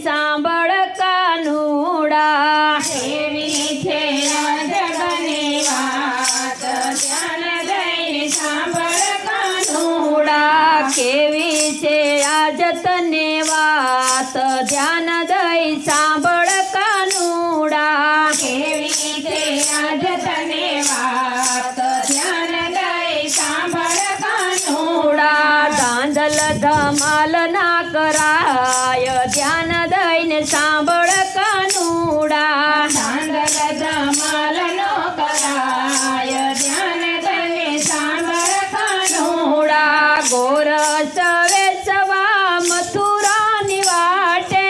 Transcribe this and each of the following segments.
સાંભળ કાનુડા કેવી છે અજબની વાત ધ્યાન દઈને સાંભળ કાનુડા કેવી છે આજ તને વાત ધ્યાન દઈ સાંભળ કાનુડા કેવી છે આજ તને વાત ધ્યાન દઈ સાંભળ કાનુડા ધાંધલ ધમાલ ના કરાય ધ્યાન દઈને સાંભળ કાનુડા ધાંધલ ધમાલ નો કરાય ધ્યાન દઈને સાંભળ કાનુડા ગોરસ વેચવા મથુરાની વાટે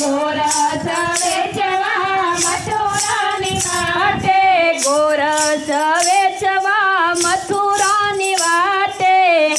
ગોરસ વેચવા મથુરાની વાટે ગોરસ વેચવા મથુરાની વાટે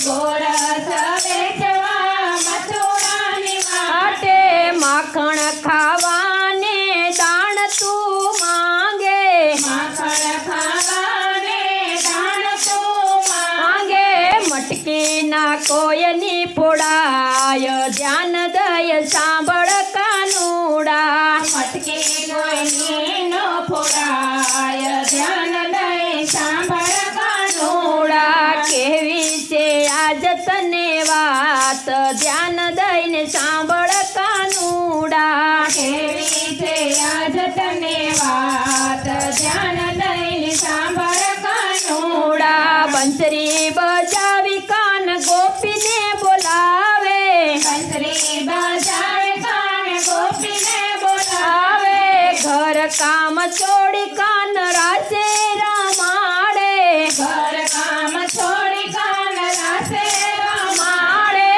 ગોરસ વેચવા મથુરાની વાટે માખણ ખાવાને દાણ તું માંગે માખણ ખાવાને દાણ તું માંગે મટકી ના કોયની પોડાય ધ્યાન દય સાંભળ કાનુડા મટકી કોઈની નો ફોડાય ધ્યાન દઈ સાંભળ કાનુડા કેવી છે આજ તને વાત ધ્યાન દઈને સાંભળ કાનુડા કેવી છે આજ તને વાત ધ્યાન દઈને સાંભળ કાનુડા બંસરી બજાવી કાન ગોપીને બોલાવે બંસરી બજાવે કાન ગોપીને બોલાવે ઘર કામ છોડી કાન રાસે રમાડે ઘર કામ છોડી કાન રાસે માળે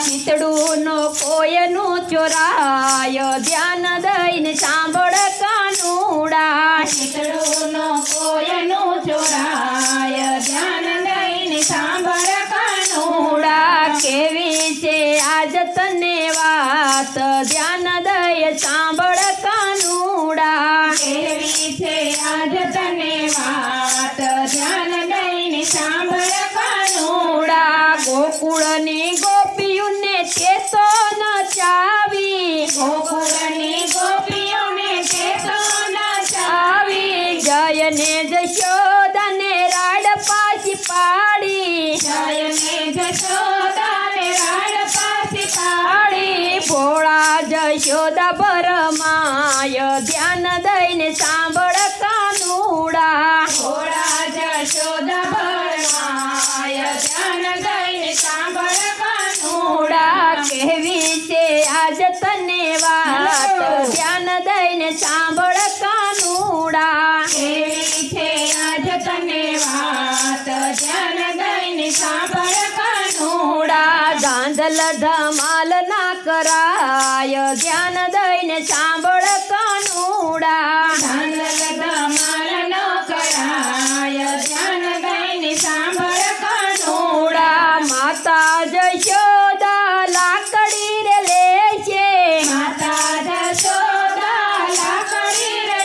ચિતડું નો કોયનું ચોરાય ધ્યાન દઈને સાંભળ કાનુડા ચિતડુનો કોયનું ચોરાય ધ્યાન દઈને સાંભળ કાનુડા કેવી છે આજ તને વાત ધ્યાન દય સાંભળ કાનુડા કેવી છે આજ તને વાત ધ્યાન દઈને સાંભળ કાનુડા ગોકુળની ગોપીઓને તે તો નચાવી ગોકુળની ગોપીઓને તે તો નચાવી જયને જશોદાને રાડ પાછી પાડી જયને જશોદાને રાડ પાછી પાડી ભોળા જશોદા ભરમાય ધ્યાન દઈને સાંભળ કાનુડા ભોળા જશોદા ભરમાય ધ્યાન દઈને સાંભળ કાનુડા કેવી છે આજ તને વાત ધ્યાન દઈને સાંભળ કાનુડા કેવી છે આજ તને વાત ધ્યાન દઈને સાંભળ કાનુડા ધાંધલ ધમાલ ના કરાય ધ્યાન દઈને સાંભળ કાનુડા ધાંધલ ધમાલ ન કરાય ધ્યાન દઈને સાંભળ કાનુડા માતા જશોદા લાકડી રે લેશે માતા જશોદા લાકડી રે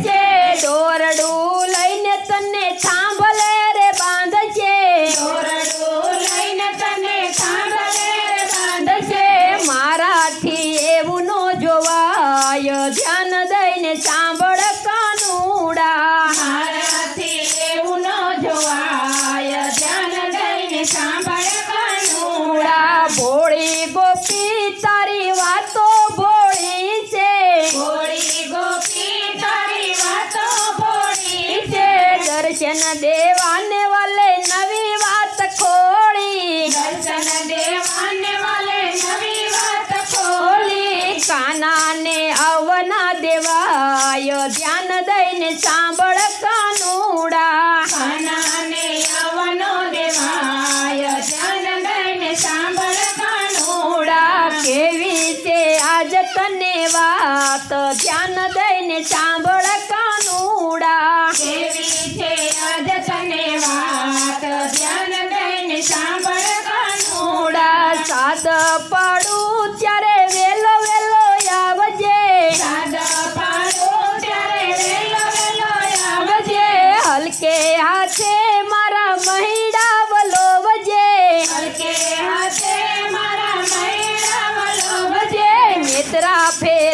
છે દોરડું લઈને તને થાંભલે રે બાંધશે દોરડું લઈને તને સાંભળે રે બાંધશે મારાથી એવું નો જોવાય ધ્યાન દઈને સાંભળ કાનુડા મારાથી એવું ન જોવાય ધ્યાન દઈને સાંભળ કાનુડા ભોળી ગોપી તારી વાતો ભોળી છે ભોળી ગોપી તારી વાતો ભોળી છે દર્શન દેવાને વાલે નવી વાત ખોળી દર્શન દેવાને વાલે નવી વાત ખોલી કાનાને આવના દેવાય ધ્યાન દઈને સાંભળ કાનુડા કાનાને આવનો દેવાય ધ્યાન દઈને સાંભળ કાનુડા કેવી છે આજ તને વાત ધ્યાન દઈને સાંભળ કાનુડા કેવી છે આજ તને વાત ધ્યાન દઈને સાંભળ કાનુડા સાદ પાડું ત્યારે વેલો વેલો આવજે સાદ પાડું ત્યારે વેલો વેલો આવજે હલકે હાથે મારા મહિડા વલોવજે હલકે હાથે મારા મૈડા વલોવજે મિત્રા ફેર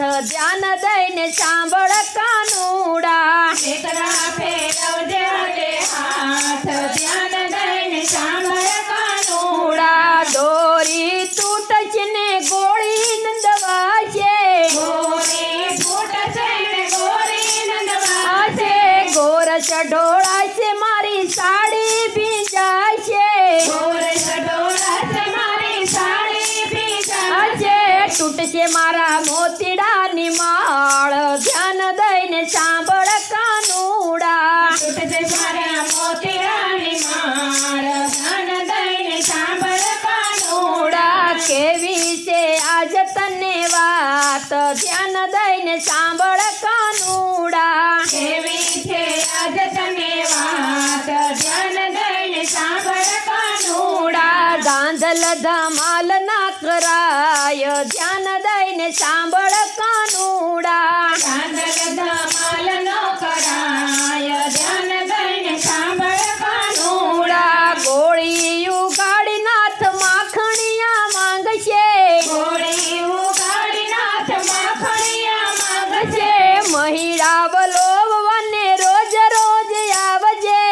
ધ્યાન દઈને સાંભળ કાનુડા દીકરા ફેરવજે હરે હાથ ધ્યાન દઈને સાંભળ કાનુડા દોરી તૂટશે ને ગોળી નંદવાશે ગોરી ફૂટશે ને ગોરી નંદવાસે ગોરસ ઢોળાશે મારી સાડી ભીંજાશે ગોરસ ઢોળાશે મારી સાડી ભીંજાશે તૂટશે મારા મોતીડાની માળ ધ્યાન દઈને સાંભળ કાનુડા તૂટશે મારા મોતીડાની માળ ધ્યાન દઈને સાંભળ કાનુડા કેવી છે આજ તને વાત ધ્યાન દઈને સાંભળ કાનુડા કેવી છે આજ તને વાત ધ્યાન દઈને સાંભળ કાનુડા ગાંધલ ધમાલ ના કરાય ધ્યાન દઈને સાંભળ કાનુડા ચાંદલ ધમાલ નો કરાય ધ્યાન દઈને સાંભળ કાનુડા ગોળી ઉગાડી નાથ માખણિયા માંગશે ગોળી ઉગાડી નાથ માખણિયા માંગશે મહિડા બલોવવાને રોજ રોજ આવજે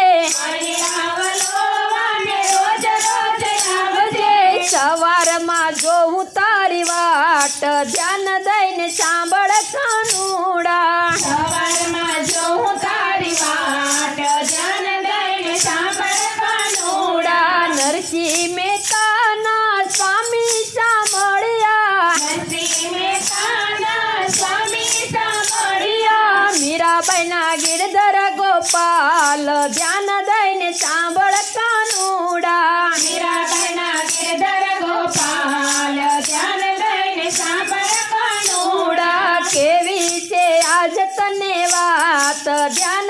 મહિરાવલોવાને રોજ રોજ આવજે સવારમાં જોઉં તારી વાટ ધ્યાન દઈને સાંભળ કાનુડા સવારમાં જોઉં તારી વાટ ધ્યાન દઈને સાંભળ કાનુડા નરસિંહ મહેતાના સ્વામી સાંભળ્યા નરસિંહ મહેતાના સ્વામી સાંભળ્યા મીરાબાઈના ગિરધર ગોપાલ ધ્યાન દઈને સાંભળ કાનુડા મીરાબાઈના ગિરધર ગોપાલ ધ્યાન દઈને સાંભળ કાનુડા કેવી છે આજ તને વાત ધ્યાન